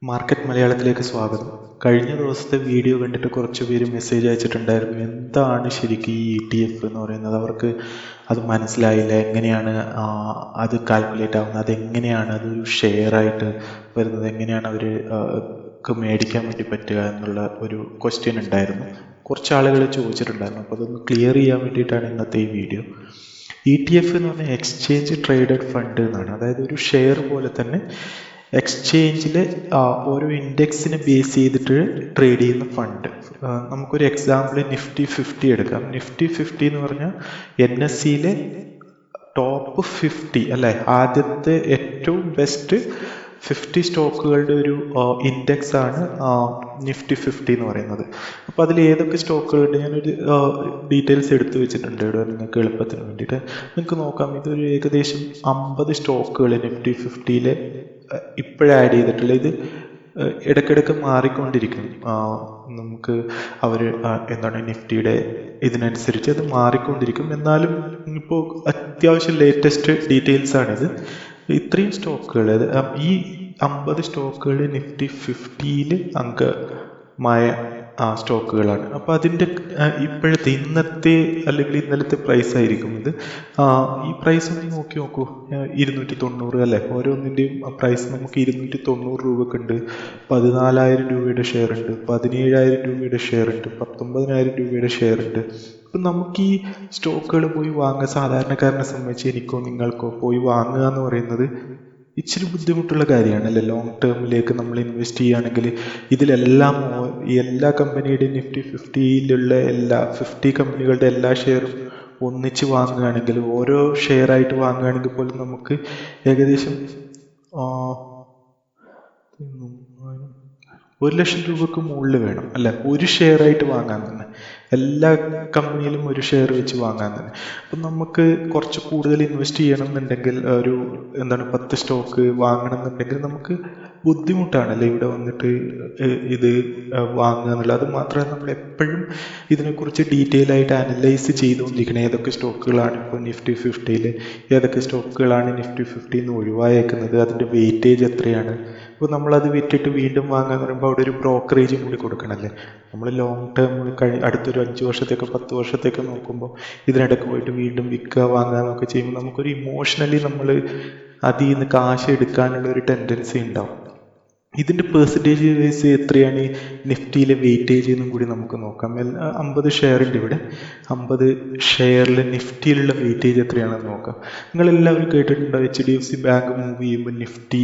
Market മലയാളത്തിലേക്ക് സ്വാഗതം. കഴിഞ്ഞ ദിവസത്തെ വീഡിയോ കണ്ടിട്ട് കുറച്ച് പേര് മെസ്സേജ് അയച്ചിട്ടുണ്ടായിരുന്നു. എന്താണ് ശരിക്കും ഈ ETF എന്ന് പറയുന്നത്, അവർക്ക് അത് മനസ്സിലായില്ല, എങ്ങനെയാണ് അത് കാൽക്കുലേറ്റ് ആവുന്നത്, അതെങ്ങനെയാണ് അതൊരു ഷെയറായിട്ട് വരുന്നത്, എങ്ങനെയാണ് അവർ മേടിക്കാൻ വേണ്ടി പറ്റുക എന്നുള്ള ഒരു ക്വസ്റ്റ്യൻ ഉണ്ടായിരുന്നു. കുറച്ച് ആളുകൾ ചോദിച്ചിട്ടുണ്ടായിരുന്നു. അപ്പോൾ അതൊന്ന് ക്ലിയർ ചെയ്യാൻ വേണ്ടിയിട്ടാണ് ഇന്നത്തെ ഈ വീഡിയോ. ETF എന്ന് പറഞ്ഞാൽ എക്സ്ചേഞ്ച് ട്രേഡഡ് ഫണ്ട് എന്നാണ്. അതായത് ഒരു ഷെയർ പോലെ തന്നെ എക്സ്ചേഞ്ചിൽ ഓരോ ഇൻഡെക്സിനെ ബേസ് ചെയ്തിട്ട് ട്രേഡ് ചെയ്യുന്ന ഫണ്ട്. നമുക്കൊരു എക്സാമ്പിൾ Nifty 50 എടുക്കാം. Nifty 50 എന്ന് പറഞ്ഞാൽ NSEയിലെ ടോപ്പ് 50 അല്ലെ, ആദ്യത്തെ ഏറ്റവും ബെസ്റ്റ് 50 സ്റ്റോക്കുകളുടെ ഒരു ഇൻഡെക്സ് ആണ് Nifty 50 എന്ന് പറയുന്നത്. അപ്പോൾ അതിൽ ഏതൊക്കെ സ്റ്റോക്കുകളുണ്ട്, ഞാനൊരു ഡീറ്റെയിൽസ് എടുത്തു വെച്ചിട്ടുണ്ട് ഇവിടെ നിങ്ങൾക്ക് എളുപ്പത്തിന് വേണ്ടിയിട്ട്. നിങ്ങൾക്ക് നോക്കാം, ഇതൊരു ഏകദേശം 50 സ്റ്റോക്കുകൾ Nifty 50 ഇപ്പോഴും ആഡ് ചെയ്തിട്ടുള്ള. ഇത് ഇടയ്ക്കിടയ്ക്ക് മാറിക്കൊണ്ടിരിക്കും. നമുക്ക് അവർ എന്താണ് നിഫ്റ്റിയുടെ ഇതിനനുസരിച്ച് അത് മാറിക്കൊണ്ടിരിക്കും. എന്നാലും ഇപ്പോൾ അത്യാവശ്യം ലേറ്റസ്റ്റ് ഡീറ്റെയിൽസ് ആണിത്. ഇത്രയും സ്റ്റോക്കുകൾ, ഈ 50 സ്റ്റോക്കുകൾ Nifty 50 അംഗമായ സ്റ്റോക്കുകളാണ്. അപ്പോൾ അതിൻ്റെ ഇപ്പോഴത്തെ ഇന്നത്തെ അല്ലെങ്കിൽ ഇന്നലത്തെ പ്രൈസ് ആയിരിക്കും ഇത്. ഈ പ്രൈസ് ഒന്ന് നോക്കി നോക്കൂ, 290 അല്ലേ. ഓരോന്നിൻ്റെയും പ്രൈസ് നമുക്ക് 290 രൂപക്കുണ്ട്, 14,000 രൂപയുടെ ഷെയർ ഉണ്ട്, 17,000 രൂപയുടെ ഷെയർ ഉണ്ട്, 19,000 രൂപയുടെ ഷെയർ ഉണ്ട്. അപ്പം നമുക്ക് ഈ സ്റ്റോക്കുകൾ പോയി വാങ്ങുക, സാധാരണക്കാരനെ സംബന്ധിച്ച് എനിക്കോ നിങ്ങൾക്കോ പോയി വാങ്ങുക എന്ന് പറയുന്നത് ഇച്ചിരി ബുദ്ധിമുട്ടുള്ള കാര്യമാണല്ലേ. ലോങ് ടേമിലേക്ക് നമ്മൾ ഇൻവെസ്റ്റ് ചെയ്യുകയാണെങ്കിൽ ഇതിലെല്ലാം എല്ലാ കമ്പനിയുടെയും Nifty 50 എല്ലാ 50 കമ്പനികളുടെ എല്ലാ ഷെയറും ഒന്നിച്ച് വാങ്ങുകയാണെങ്കിൽ, ഓരോ ഷെയർ ആയിട്ട് വാങ്ങുകയാണെങ്കിൽ പോലും നമുക്ക് ഏകദേശം 1,00,000 രൂപക്ക് മുകളിൽ വേണം അല്ലെ, ഒരു ഷെയർ ആയിട്ട് വാങ്ങാൻ തന്നെ. എല്ലാ കമ്പനിയിലും ഒരു ഷെയർ വെച്ച് വാങ്ങാൻ തന്നെ. അപ്പം നമുക്ക് കുറച്ച് കൂടുതൽ ഇൻവെസ്റ്റ് ചെയ്യണം എന്നുണ്ടെങ്കിൽ, ഒരു 10 സ്റ്റോക്ക് വാങ്ങണം എന്നുണ്ടെങ്കിൽ നമുക്ക് ബുദ്ധിമുട്ടാണല്ലേ ഇവിടെ വന്നിട്ട് ഇത് വാങ്ങുക എന്നുള്ളത്. അത് മാത്രമല്ല, നമ്മൾ എപ്പോഴും ഇതിനെക്കുറിച്ച് ഡീറ്റെയിൽ ആയിട്ട് അനലൈസ് ചെയ്തുകൊണ്ടിരിക്കണം. ഏതൊക്കെ സ്റ്റോക്കുകളാണ് ഇപ്പോൾ Nifty 50, ഏതൊക്കെ സ്റ്റോക്കുകളാണ് Nifty 50 ഒഴിവായേക്കുന്നത്, അതിൻ്റെ വെയിറ്റേജ് എത്രയാണ്. ഇപ്പോൾ നമ്മളത് വിറ്റിട്ട് വീണ്ടും വാങ്ങാൻ പറയുമ്പോൾ അവിടെ ഒരു ബ്രോക്കറേജും കൂടി കൊടുക്കണമല്ലേ. നമ്മൾ ലോങ് ടേം അടുത്തൊരു 5 വർഷത്തേക്ക് 10 വർഷത്തേക്ക് നോക്കുമ്പോൾ ഇതിനിടയ്ക്ക് പോയിട്ട് വീണ്ടും വിൽക്കുക വാങ്ങുക എന്നൊക്കെ ചെയ്യുമ്പോൾ നമുക്കൊരു ഇമോഷണലി നമ്മൾ അതിൽ നിന്ന് കാശ് എടുക്കാനുള്ള ഒരു ടെൻഡൻസി ഉണ്ടാവും. ഇതിൻ്റെ പെർസെൻറ്റേജ് വൈസ് എത്രയാണ് ഈ നിഫ്റ്റിയിലെ വെയിറ്റേജ് എന്നും കൂടി നമുക്ക് നോക്കാം. 50 ഷെയർ ഉണ്ട് ഇവിടെ. 50 ഷെയറിൽ നിഫ്റ്റിയിലുള്ള വെയിറ്റേജ് എത്രയാണെന്ന് നോക്കാം. നിങ്ങളെല്ലാവരും കേട്ടിട്ടുണ്ടോ, HDFC ബാങ്ക് മൂവ് ചെയ്യുമ്പോൾ നിഫ്റ്റി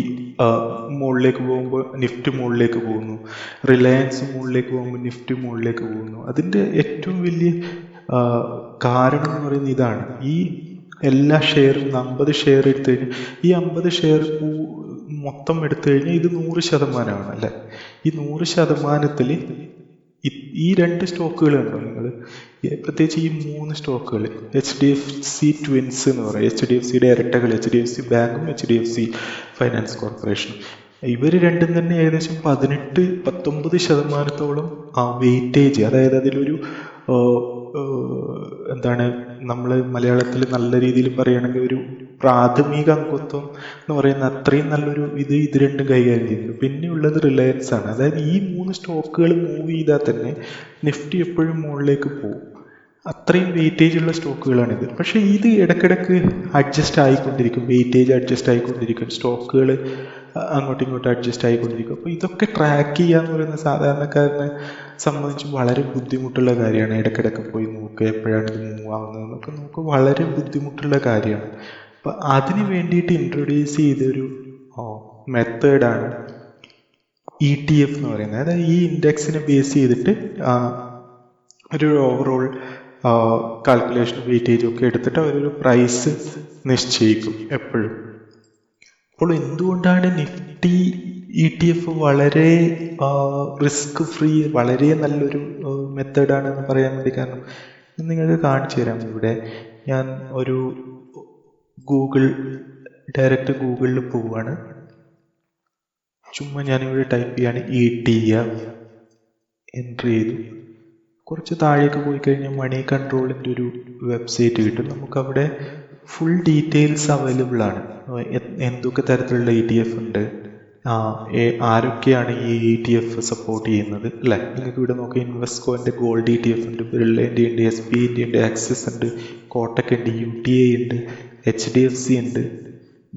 മുകളിലേക്ക് പോകുമ്പോൾ നിഫ്റ്റി മുകളിലേക്ക് പോകുന്നു, റിലയൻസ് മുകളിലേക്ക് പോകുമ്പോൾ നിഫ്റ്റി മുകളിലേക്ക് പോകുന്നു. അതിൻ്റെ ഏറ്റവും വലിയ കാരണം എന്ന് പറയുന്നത് ഇതാണ്. ഈ എല്ലാ ഷെയറും 50 ഷെയർ എടുത്തു കഴിഞ്ഞാൽ, ഈ 50 ഷെയർ മൊത്തം എടുത്തു കഴിഞ്ഞാൽ ഇത് 100% അല്ലേ. ഈ 100%-ൽ ഈ 2 സ്റ്റോക്കുകൾ ഉണ്ടോ നിങ്ങൾ, പ്രത്യേകിച്ച് ഈ 3 സ്റ്റോക്കുകൾ, HDFC ട്വിൻസ് എന്ന് പറയും, HDFCയുടെ ഇരട്ടകൾ, HDFC ബാങ്കും HDFC ഫൈനാൻസ് കോർപ്പറേഷനും. ഇവർ രണ്ടും തന്നെ ഏകദേശം 18-19% വെയിറ്റേജ്, അതായത് അതിലൊരു നമ്മൾ മലയാളത്തിൽ നല്ല രീതിയിൽ പറയുകയാണെങ്കിൽ ഒരു പ്രാഥമിക അംഗത്വം എന്ന് പറയുന്ന അത്രയും നല്ലൊരു ഇത് രണ്ടും കൈകാര്യം ചെയ്യുന്നു. പിന്നെയുള്ളത് റിലയൻസ് ആണ്. അതായത് ഈ 3 സ്റ്റോക്കുകൾ മൂവ് ചെയ്താൽ തന്നെ നിഫ്റ്റി എപ്പോഴും മുകളിലേക്ക് പോകും. അത്രയും വെയിറ്റേജ് ഉള്ള സ്റ്റോക്കുകളാണിത്. പക്ഷേ ഇത് ഇടയ്ക്കിടയ്ക്ക് അഡ്ജസ്റ്റ് ആയിക്കൊണ്ടിരിക്കും, വെയിറ്റേജ് അഡ്ജസ്റ്റ് ആയിക്കൊണ്ടിരിക്കും, സ്റ്റോക്കുകൾ അങ്ങോട്ടും ഇങ്ങോട്ടും അഡ്ജസ്റ്റ് ആയിക്കൊണ്ടിരിക്കും. അപ്പോൾ ഇതൊക്കെ ട്രാക്ക് ചെയ്യുക എന്ന് പറയുന്നത് സാധാരണക്കാരനെ സംബന്ധിച്ച് വളരെ ബുദ്ധിമുട്ടുള്ള കാര്യമാണ്. ഇടയ്ക്കിടയ്ക്ക് പോയി നോക്കുക എപ്പോഴാണ് ഇത് മൂവ് ആവുന്നതെന്നൊക്കെ നോക്കുക, വളരെ ബുദ്ധിമുട്ടുള്ള കാര്യമാണ്. അപ്പം അതിന് വേണ്ടിയിട്ട് ഇൻട്രൊഡ്യൂസ് ചെയ്തൊരു മെത്തേഡാണ് ETF എന്ന് പറയുന്നത്. അതായത് ഈ ഇൻഡെക്സിനെ ബേസ് ചെയ്തിട്ട് ഒരു ഓവറോൾ കാൽക്കുലേഷൻ വെയിറ്റേജ് ഒക്കെ എടുത്തിട്ട് അവരൊരു പ്രൈസ് നിശ്ചയിക്കും എപ്പോഴും. അപ്പോൾ എന്തുകൊണ്ടാണ് Nifty ETF വളരെ റിസ്ക് ഫ്രീ, വളരെ നല്ലൊരു മെത്തേഡാണെന്ന് പറയാൻ വേണ്ടി കാരണം നിങ്ങൾക്ക് കാണിച്ചു തരാം. ഇവിടെ ഞാൻ ഒരു ഡയറക്റ്റ് ഗൂഗിളിൽ പോവുകയാണ്. ചുമ്മാ ഞാനിവിടെ ടൈപ്പ് ചെയ്യാണ് ETF, എൻട്രി ചെയ്തു. കുറച്ച് താഴേക്ക് പോയി കഴിഞ്ഞാൽ മണി കൺട്രോളിൻ്റെ ഒരു വെബ്സൈറ്റ് കിട്ടും. നമുക്കവിടെ ഫുൾ ഡീറ്റെയിൽസ് അവൈലബിൾ ആണ്. എന്തൊക്കെ തരത്തിലുള്ള ETF ഉണ്ട്, ആരൊക്കെയാണ് ഈ ETF സപ്പോർട്ട് ചെയ്യുന്നത് അല്ലേ? നിങ്ങൾക്ക് ഇവിടെ നോക്കാം, ഇൻവെസ്കോൻ്റെ ഗോൾഡ് ETF ഉണ്ട്, ബിർളേൻ്റെ ഉണ്ട്, SBIൻ്റെ ഉണ്ട്, ആക്സിസ് ഉണ്ട്, കോട്ടക് ഉണ്ട്, UTI ഉണ്ട്, HDFC ഉണ്ട്,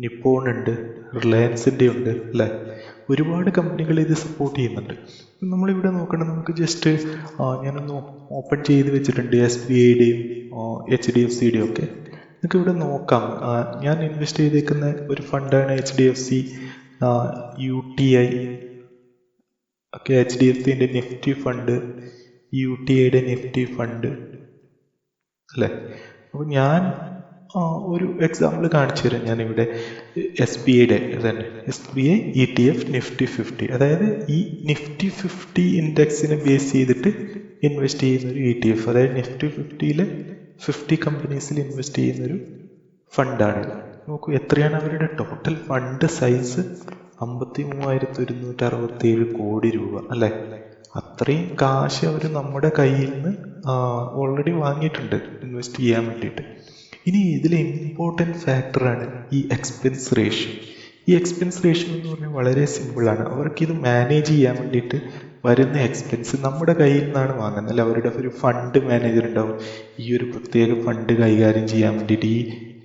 നിപ്പോൺ ഉണ്ട്, റിലയൻസിൻ്റെ ഉണ്ട് അല്ലേ? ഒരുപാട് കമ്പനികൾ ഇത് സപ്പോർട്ട് ചെയ്യുന്നുണ്ട്. നമ്മളിവിടെ നോക്കണം, നമുക്ക് ജസ്റ്റ് ഞാനൊന്ന് ഓപ്പൺ ചെയ്ത് വെച്ചിട്ടുണ്ട് SBIയുടെയും HDFCയുടെയും ഒക്കെ. നിങ്ങൾക്ക് ഇവിടെ നോക്കാം, ഞാൻ ഇൻവെസ്റ്റ് ചെയ്തേക്കുന്ന ഒരു ഫണ്ടാണ് HDFC UTI ഒക്കെ. HDFCൻ്റെ നിഫ്റ്റി ഫണ്ട്, UTIയുടെ നിഫ്റ്റി ഫണ്ട് അല്ലേ? അപ്പോൾ ഞാൻ ഒരു എക്സാമ്പിൾ കാണിച്ചു തരാം. ഞാനിവിടെ SBIയുടെ തന്നെ SBI ETF നിഫ്റ്റി 50, അതായത് ഈ നിഫ്റ്റി 50 ഇൻഡെക്സിനെ ബേസ് ചെയ്തിട്ട് ഇൻവെസ്റ്റ് ചെയ്യുന്ന ഒരു ETF, അതായത് നിഫ്റ്റി 50-ലെ 50 കമ്പനീസിൽ ഇൻവെസ്റ്റ് ചെയ്യുന്നൊരു ഫണ്ടാണിത്. നോക്കൂ, എത്രയാണ് അവരുടെ ടോട്ടൽ ഫണ്ട് സൈസ്? 53,167 കോടി രൂപ അല്ലേ? അത്രയും കാശ് അവർ നമ്മുടെ കയ്യിൽ നിന്ന് ഓൾറെഡി വാങ്ങിയിട്ടുണ്ട് ഇൻവെസ്റ്റ് ചെയ്യാൻ വേണ്ടിയിട്ട്. ഇനി ഇതിലെ ഇമ്പോർട്ടൻറ്റ് ഫാക്ടറാണ് ഈ എക്സ്പെൻസ് റേഷ്യോ. ഈ എക്സ്പെൻസ് റേഷ്യോ എന്ന് പറഞ്ഞാൽ വളരെ സിമ്പിളാണ്. അവർക്കിത് മാനേജ് ചെയ്യാൻ വേണ്ടിയിട്ട് വരുന്ന എക്സ്പെൻസ് നമ്മുടെ കയ്യിൽ നിന്നാണ് വാങ്ങുന്നത് അല്ല. അവരുടെ ഒരു ഫണ്ട് മാനേജർ ഉണ്ടാവും, ഈ ഒരു പ്രത്യേക ഫണ്ട് കൈകാര്യം ചെയ്യാൻ വേണ്ടിയിട്ട്. ഈ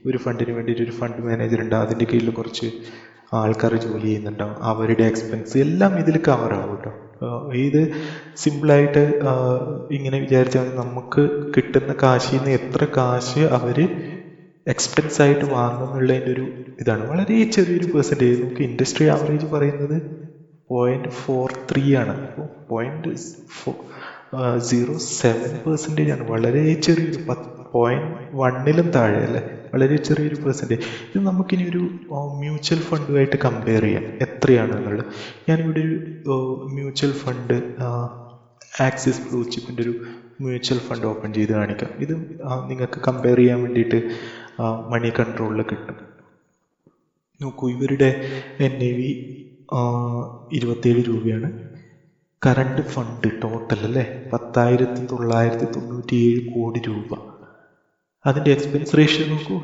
ഒരു ഫണ്ടിന് വേണ്ടിയിട്ട് ഒരു ഫണ്ട് മാനേജർ ഉണ്ടാവും, അതിൻ്റെ കീഴിൽ കുറച്ച് ആൾക്കാർ ജോലി ചെയ്യുന്നുണ്ടാവും. അവരുടെ എക്സ്പെൻസ് എല്ലാം ഇതിൽ കവറാവും കേട്ടോ. ഇത് സിമ്പിളായിട്ട് ഇങ്ങനെ വിചാരിച്ചാൽ നമുക്ക് കിട്ടുന്ന കാശിൽ നിന്ന് എത്ര കാശ് അവർ എക്സ്പെൻസ് ആയിട്ട് വാങ്ങുന്നുള്ളതിൻ്റെ ഒരു ഇതാണ്. വളരെ ചെറിയൊരു പെർസെൻറ്റേജ്. നമുക്ക് ഇൻഡസ്ട്രി ആവറേജ് പറയുന്നത് 0.43 ആണ്. അപ്പോൾ 0.07% ആണ്. വളരെ ചെറിയൊരു 0.1-ലും താഴെ അല്ലേ? വളരെ ചെറിയൊരു പെർസെൻറ്റേജ്. ഇത് നമുക്കിനി ഒരു മ്യൂച്വൽ ഫണ്ടുമായിട്ട് കമ്പയർ ചെയ്യാം എത്രയാണെന്നുള്ളത്. ഞാനിവിടെ ഒരു മ്യൂച്വൽ ഫണ്ട് ആക്സിസ് ബ്ലൂ ചിപ്പിൻ്റെ ഒരു മ്യൂച്വൽ ഫണ്ട് ഓപ്പൺ ചെയ്ത് കാണിക്കാം. ഇത് നിങ്ങൾക്ക് കമ്പയർ ചെയ്യാൻ വേണ്ടിയിട്ട് മണി കൺട്രോളിൽ കിട്ടും. നോക്കൂ, ഇവരുടെ NAV 27 രൂപയാണ്. കറണ്ട് ഫണ്ട് ടോട്ടൽ അല്ലേ 10,997 കോടി രൂപ. അതിൻ്റെ എക്സ്പെൻസ് റേഷ്യോ നോക്കൂ,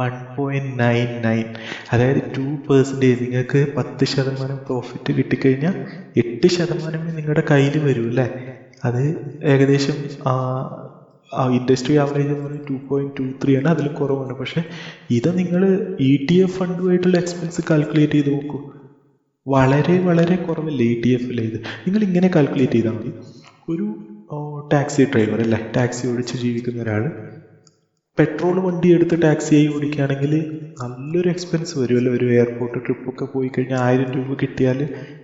1.99, അതായത് 2%. നിങ്ങൾക്ക് 10% പ്രോഫിറ്റ് കിട്ടിക്കഴിഞ്ഞാൽ 8% നിങ്ങളുടെ കയ്യിൽ വരും അല്ലേ? അത് ഏകദേശം ഇൻഡസ്ട്രി ആവറേജ് എന്ന് പറയുന്നത് 2.23 ആണ്, അതിലും കുറവാണ്. പക്ഷേ ഇത് നിങ്ങൾ ETF ഫണ്ടുമായിട്ടുള്ള എക്സ്പെൻസ് കാൽക്കുലേറ്റ് ചെയ്ത് നോക്കൂ, വളരെ വളരെ കുറവല്ലേ ETF-ലെ. ഇത് നിങ്ങൾ ഇങ്ങനെ കാൽക്കുലേറ്റ് ചെയ്താൽ മതി. ഒരു ടാക്സി ഡ്രൈവർ അല്ലേ, ടാക്സി ഓടിച്ച് ജീവിക്കുന്ന ഒരാൾ പെട്രോൾ വണ്ടി എടുത്ത് ടാക്സിയായി ഓടിക്കുകയാണെങ്കിൽ നല്ലൊരു എക്സ്പെൻസ് വരുമല്ലോ. ഒരു എയർപോർട്ട് ട്രിപ്പൊക്കെ പോയി കഴിഞ്ഞാൽ 1000 രൂപ കിട്ടിയാൽ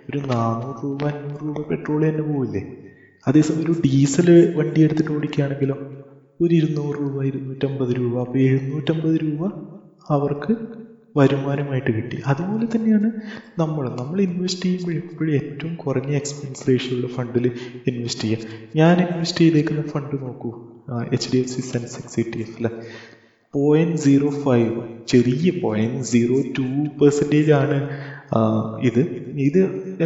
ഒരു 400 രൂപ 500 രൂപ പെട്രോൾ തന്നെ പോവില്ലേ? അതേസമയം ഒരു ഡീസൽ വണ്ടി എടുത്തിട്ട് ഓടിക്കുകയാണെങ്കിലോ ഒരു 200 രൂപ 250 രൂപ, അപ്പോൾ 750 രൂപ അവർക്ക് വരുമാനമായിട്ട് കിട്ടി. അതുപോലെ തന്നെയാണ് നമ്മൾ ഇൻവെസ്റ്റ് ചെയ്യുമ്പോൾ എപ്പോഴും ഏറ്റവും കുറഞ്ഞ എക്സ്പെൻസ് റേഷ്യോ ഉള്ള ഫണ്ടിൽ ഇൻവെസ്റ്റ് ചെയ്യുക. ഞാൻ ഇൻവെസ്റ്റ് ചെയ്തേക്കുന്ന ഫണ്ട് നോക്കൂ, HDFC സെൻസെക്സ് ETF അല്ലേ, 0.05, ചെറിയ 0.02% ആണ് ഇത്.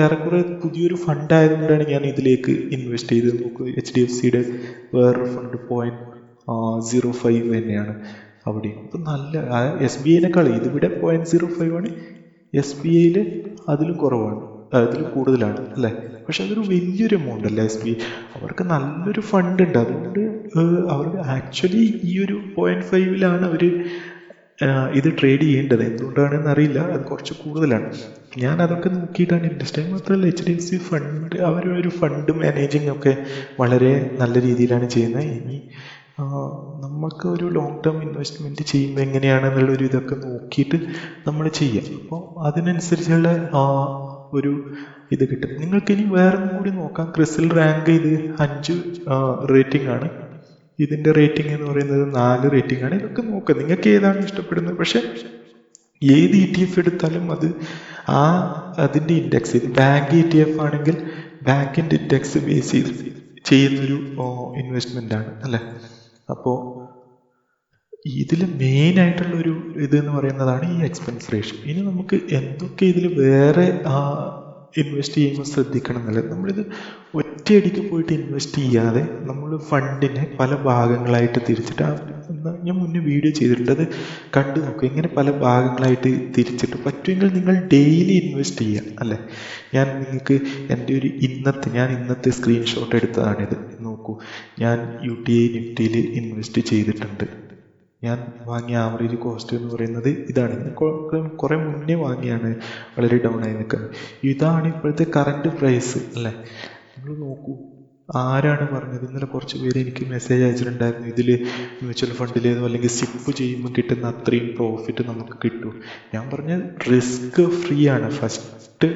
ഏറെക്കുറെ പുതിയൊരു ഫണ്ട് ആയതുകൊണ്ടാണ് ഞാൻ ഇതിലേക്ക് ഇൻവെസ്റ്റ് ചെയ്തത്. നോക്കൂ, HDFCയുടെ വേറൊരു ഫണ്ട് 0.05 തന്നെയാണ് അവിടെയും. അപ്പം നല്ല SBIനേക്കാൾ ഇതിവിടെ 0.05 ആണ്, SBIയിൽ അതിലും കുറവാണ്, അതിലും കൂടുതലാണ് അല്ലേ? പക്ഷെ അതൊരു വലിയൊരു എമൗണ്ട് അല്ലേ SBI. അവർക്ക് നല്ലൊരു ഫണ്ട് ഉണ്ട്, അതുകൊണ്ട് അവർക്ക് ആക്ച്വലി ഈ ഒരു 0.5-ലാണ് അവർ ഇത് ട്രേഡ് ചെയ്യേണ്ടത്. എന്തുകൊണ്ടാണെന്ന് അറിയില്ല, അത് കുറച്ച് കൂടുതലാണ്. ഞാൻ അതൊക്കെ നോക്കിയിട്ടാണ് ഇൻവെസ്റ്റ്. മാത്രമല്ല HDFC ഫണ്ട് അവരൊരു ഫണ്ട് മാനേജിങ് ഒക്കെ വളരെ നല്ല രീതിയിലാണ് ചെയ്യുന്നത്. ഇനി നമുക്ക് ഒരു ലോങ് ടേം ഇൻവെസ്റ്റ്മെൻറ്റ് ചെയ്യുമ്പോൾ എങ്ങനെയാണെന്നുള്ളൊരു ഇതൊക്കെ നോക്കിയിട്ട് നമ്മൾ ചെയ്യാം. അപ്പോൾ അതിനനുസരിച്ചുള്ള ഒരു ഇത് കിട്ടും. നിങ്ങൾക്കിനി വേറെ കൂടി നോക്കാം. ക്രിസിൽ റാങ്ക് ഇത് 5 റേറ്റിംഗ് ആണ്. ഇതിൻ്റെ റേറ്റിംഗ് എന്ന് പറയുന്നത് 4 റേറ്റിംഗ് ആണ്. ഇതൊക്കെ നോക്കാം, നിങ്ങൾക്ക് ഏതാണ് ഇഷ്ടപ്പെടുന്നത്. പക്ഷെ ഏത് ETF എടുത്താലും അതിൻ്റെ ഇൻഡെക്സ്, ഇത് ബാങ്ക് ETF ആണെങ്കിൽ ബാങ്കിൻ്റെ ഇൻഡെക്സ് ബേസ് ചെയ്ത് ചെയ്യുന്നൊരു ഇൻവെസ്റ്റ്മെൻ്റ് ആണ് അല്ലേ? അപ്പോൾ ഇതിൽ മെയിനായിട്ടുള്ളൊരു ഇതെന്ന് പറയുന്നതാണ് ഈ എക്സ്പെൻസ് റേഷ്യോ. ഇനി നമുക്ക് എന്തൊക്കെ ഇതിൽ വേറെ ഇൻവെസ്റ്റ് ചെയ്യുമ്പോൾ ശ്രദ്ധിക്കണം എന്നുള്ളത്. നമ്മളിത് ഒറ്റ ഒറ്റയടിക്ക് പോയിട്ട് ഇൻവെസ്റ്റ് ചെയ്യാതെ നമ്മൾ ഫണ്ടിനെ പല ഭാഗങ്ങളായിട്ട് തിരിച്ചിട്ട് ഞാൻ മുന്നേ വീഡിയോ ചെയ്തിട്ടുണ്ട്, അത് കണ്ടു നോക്കുക. ഇങ്ങനെ പല ഭാഗങ്ങളായിട്ട് തിരിച്ചിട്ട് പറ്റുമെങ്കിൽ നിങ്ങൾ ഡെയിലി ഇൻവെസ്റ്റ് ചെയ്യുക അല്ലേ. ഞാൻ നിങ്ങൾക്ക് എൻ്റെ ഞാൻ ഇന്നത്തെ സ്ക്രീൻഷോട്ട് എടുത്തതാണിത്. നോക്കൂ, ഞാൻ UTI നിഫ്റ്റിയിൽ ഇൻവെസ്റ്റ് ചെയ്തിട്ടുണ്ട്. ഞാൻ വാങ്ങിയ ആവറേജ് കോസ്റ്റ് എന്ന് പറയുന്നത് ഇതാണ്. കുറെ മുന്നേ വാങ്ങിയാണ്, വളരെ ഡൗൺ ആയി നിൽക്കുന്നത്. ഇതാണ് ഇപ്പോഴത്തെ കറണ്ട് പ്രൈസ് അല്ലേ. നിങ്ങൾ നോക്കൂ, ആരാണ് പറഞ്ഞത്? ഇന്നലെ കുറച്ച് പേര് എനിക്ക് മെസ്സേജ് അയച്ചിട്ടുണ്ടായിരുന്നു, ഇതിൽ മ്യൂച്വൽ ഫണ്ടിലേതോ അല്ലെങ്കിൽ സിപ്പ് ചെയ്യുമ്പോൾ കിട്ടുന്ന അത്രയും പ്രോഫിറ്റ് നമുക്ക് കിട്ടും. ഞാൻ പറഞ്ഞ റിസ്ക് ഫ്രീ ആണ് ഫസ്റ്റ്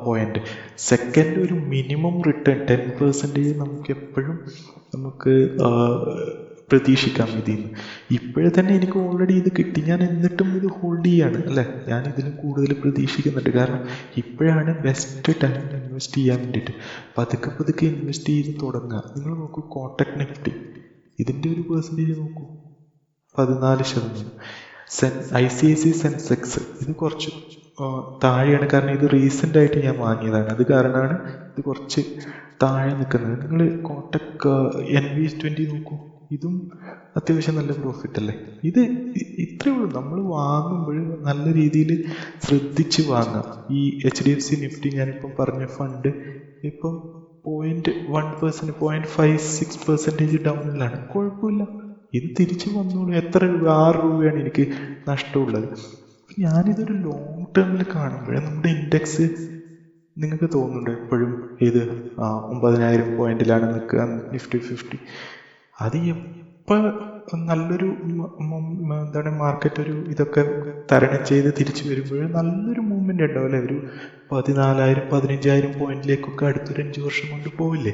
പോയിന്റ്. സെക്കൻഡ്, ഒരു മിനിമം റിട്ടേൺ 10% നമുക്ക് എപ്പോഴും പ്രതീക്ഷിക്കാം ഇതിൽ നിന്ന്. ഇപ്പോഴേ തന്നെ എനിക്ക് ഓൾറെഡി ഇത് കിട്ടി, ഞാൻ എന്നിട്ടും ഇത് ഹോൾഡ് ചെയ്യാണ് അല്ലേ. ഞാൻ ഇതിലും കൂടുതൽ പ്രതീക്ഷിക്കുന്നുണ്ട്, കാരണം ഇപ്പോഴാണ് ബെസ്റ്റ് ടൈം ഇൻവെസ്റ്റ് ചെയ്യാൻ വേണ്ടിയിട്ട്. പതുക്കെ ഇൻവെസ്റ്റ് ചെയ്ത് തുടങ്ങുക. നിങ്ങൾ നോക്കൂ, കോട്ടക് നിഫ്റ്റി ഇതിൻ്റെ ഒരു പെർസെൻറ്റേജ് നോക്കൂ, 14%. ICICI സെൻസെക്സ് ഇത് കുറച്ച് താഴെയാണ്, കാരണം ഇത് റീസെൻ്റ് ആയിട്ട് ഞാൻ വാങ്ങിയതാണ്, അത് കാരണമാണ് ഇത് കുറച്ച് താഴെ നിൽക്കുന്നത്. നിങ്ങൾ കോട്ടക് NV20 നോക്കൂ, ഇതും അത്യാവശ്യം നല്ല പ്രോഫിറ്റ് അല്ലേ. ഇത് ഇത്രയേ ഉള്ളൂ. നമ്മൾ വാങ്ങുമ്പോൾ നല്ല രീതിയിൽ ശ്രദ്ധിച്ച് വാങ്ങാം. ഈ HDFC നിഫ്റ്റി ഞാനിപ്പം പറഞ്ഞ ഫണ്ട് ഇപ്പം 0.1%, 0.56% ഡൗണിലാണ്. കുഴപ്പമില്ല, ഇത് തിരിച്ചു വന്നോളൂ. എത്ര രൂപ? 6 രൂപയാണ് എനിക്ക് നഷ്ടമുള്ളത്. ഞാനിതൊരു ലോങ് ടേമിൽ കാണുമ്പോൾ നമ്മുടെ ഇൻഡെക്സ് നിങ്ങൾക്ക് തോന്നുന്നുണ്ട് എപ്പോഴും ഇത് 9,000 പോയിന്റിലാണ് നിൽക്കുക നിഫ്റ്റി 50. അത് എപ്പോൾ നല്ലൊരു മാർക്കറ്റ് ഇതൊക്കെ തരണം ചെയ്ത് തിരിച്ചു വരുമ്പോൾ നല്ലൊരു മൂവ്മെന്റ് ഉണ്ടാവും അല്ലേ. ഒരു 14,000 15,000 പോയിന്റിലേക്കൊക്കെ അടുത്തൊരു 5 വർഷം കൊണ്ട് പോവില്ലേ.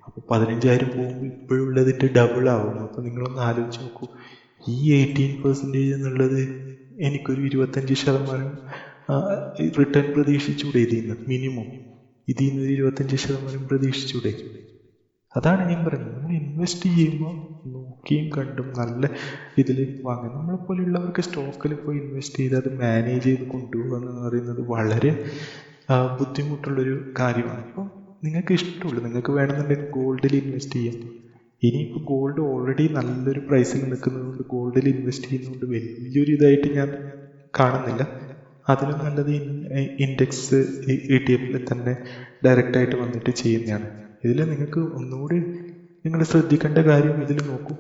അപ്പോൾ 15,000 പോകുമ്പോൾ ഇപ്പോഴുള്ളതിൻ്റെ ഡബിൾ ആവും. അപ്പോൾ നിങ്ങളൊന്ന് ആലോചിച്ച് നോക്കൂ, ഈ 18% എന്നുള്ളത് എനിക്കൊരു 25% റിട്ടേൺ പ്രതീക്ഷിച്ചൂടെ? ഇതിൽ നിന്ന് ഒരു 25% പ്രതീക്ഷിച്ചൂടെ? അതാണ് ഞാൻ പറയുന്നത്, നമ്മൾ ഇൻവെസ്റ്റ് ചെയ്യുമ്പോൾ നോക്കിയും കണ്ടും നല്ല ഇതിൽ വാങ്ങും. നമ്മളെപ്പോലെയുള്ളവർക്ക് സ്റ്റോക്കിൽ പോയി ഇൻവെസ്റ്റ് ചെയ്ത് അത് മാനേജ് ചെയ്ത് കൊണ്ടുപോകുക എന്ന് പറയുന്നത് വളരെ ബുദ്ധിമുട്ടുള്ളൊരു കാര്യമാണ്. അപ്പോൾ നിങ്ങൾക്ക് ഇഷ്ടമുള്ളൂ, നിങ്ങൾക്ക് വേണമെന്നുണ്ടെങ്കിൽ ഗോൾഡിൽ ഇൻവെസ്റ്റ് ചെയ്യാം. ഇനിയിപ്പോൾ ഗോൾഡ് ഓൾറെഡി നല്ലൊരു പ്രൈസിൽ നിൽക്കുന്നതുകൊണ്ട് ഗോൾഡിൽ ഇൻവെസ്റ്റ് ചെയ്യുന്നതുകൊണ്ട് വലിയൊരു ഇതായിട്ട് ഞാൻ കാണുന്നില്ല. അതിലും നല്ലത് ഇൻഡെക്സ് ETF തന്നെ ഡയറക്റ്റായിട്ട് വന്നിട്ട് ചെയ്യുന്നതാണ്. ഇതിൽ നിങ്ങൾക്ക് ഒന്നുകൂടി നിങ്ങൾ ശ്രദ്ധിക്കേണ്ട കാര്യം, ഇതിൽ നോക്കൂ,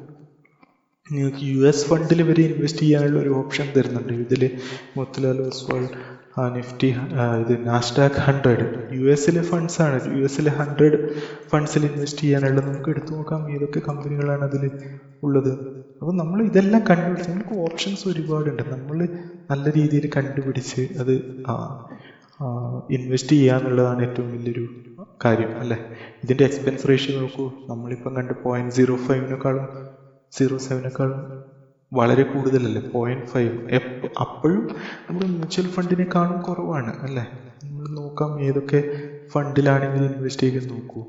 നിങ്ങൾക്ക് US ഫണ്ടിൽ വരെ ഇൻവെസ്റ്റ് ചെയ്യാനുള്ള ഒരു ഓപ്ഷൻ തരുന്നുണ്ട്. ഇതിൽ മോത്തിലാൽ ഓസ്വാൾ നിഫ്റ്റി, ഇത് നാസ്ഡാക്ക് 100 US ഫണ്ട്സ് ആണ്. US 100 ഫണ്ട്സിൽ ഇൻവെസ്റ്റ് ചെയ്യാനുള്ള നമുക്ക് എടുത്തു നോക്കാം ഏതൊക്കെ കമ്പനികളാണ് അതിൽ ഉള്ളത്. അപ്പോൾ നമ്മൾ ഇതെല്ലാം കണ്ടുപിടിച്ച്, നമുക്ക് ഓപ്ഷൻസ് ഒരുപാടുണ്ട്. നമ്മൾ നല്ല രീതിയിൽ കണ്ടുപിടിച്ച് അത് ഇൻവെസ്റ്റ് ചെയ്യാന്നുള്ളതാണ് ഏറ്റവും വലിയൊരു കാര്യം അല്ലേ. ഇതിൻ്റെ എക്സ്പെൻസ് റേഷ്യോ നോക്കൂ, നമ്മളിപ്പം കണ്ട് 0.07 വളരെ കൂടുതലല്ലേ, 0.5. അപ്പോഴും നമ്മുടെ മ്യൂച്വൽ ഫണ്ടിനേക്കാളും കുറവാണ് അല്ലേ. നമ്മൾ നോക്കാം ഏതൊക്കെ ഫണ്ടിലാണെങ്കിൽ ഇൻവെസ്റ്റ് ചെയ്യുന്നത് നോക്കൂ.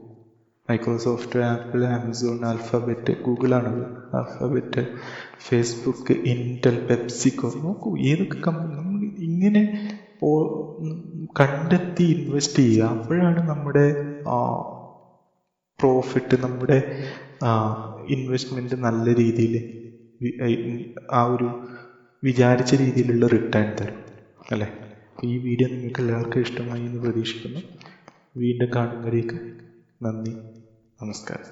മൈക്രോസോഫ്റ്റ്, ആപ്പിൾ, ആമസോൺ, ആൽഫബറ്റ്, ഗൂഗിളാണത്, ആൽഫബറ്റ്, ഫേസ്ബുക്ക്, ഇൻറ്റൽ, പെപ്സിക്കോ. നോക്കൂ ഏതൊക്കെ കമ്പനി. നമ്മൾ ഇങ്ങനെ കണ്ടെത്തി ഇൻവെസ്റ്റ് ചെയ്യുക, അപ്പോഴാണ് നമ്മുടെ പ്രോഫിറ്റ്, നമ്മുടെ ഇൻവെസ്റ്റ്മെൻറ്റ് നല്ല രീതിയിൽ വിചാരിച്ച രീതിയിലുള്ള റിട്ടേൺ തരും അല്ലേ. ഈ വീഡിയോ നിങ്ങൾക്ക് എല്ലാവർക്കും ഇഷ്ടമായി എന്ന് പ്രതീക്ഷിക്കുന്നു. വീണ്ടും കാണുന്നവരേക്ക് നന്ദി, നമസ്കാരം.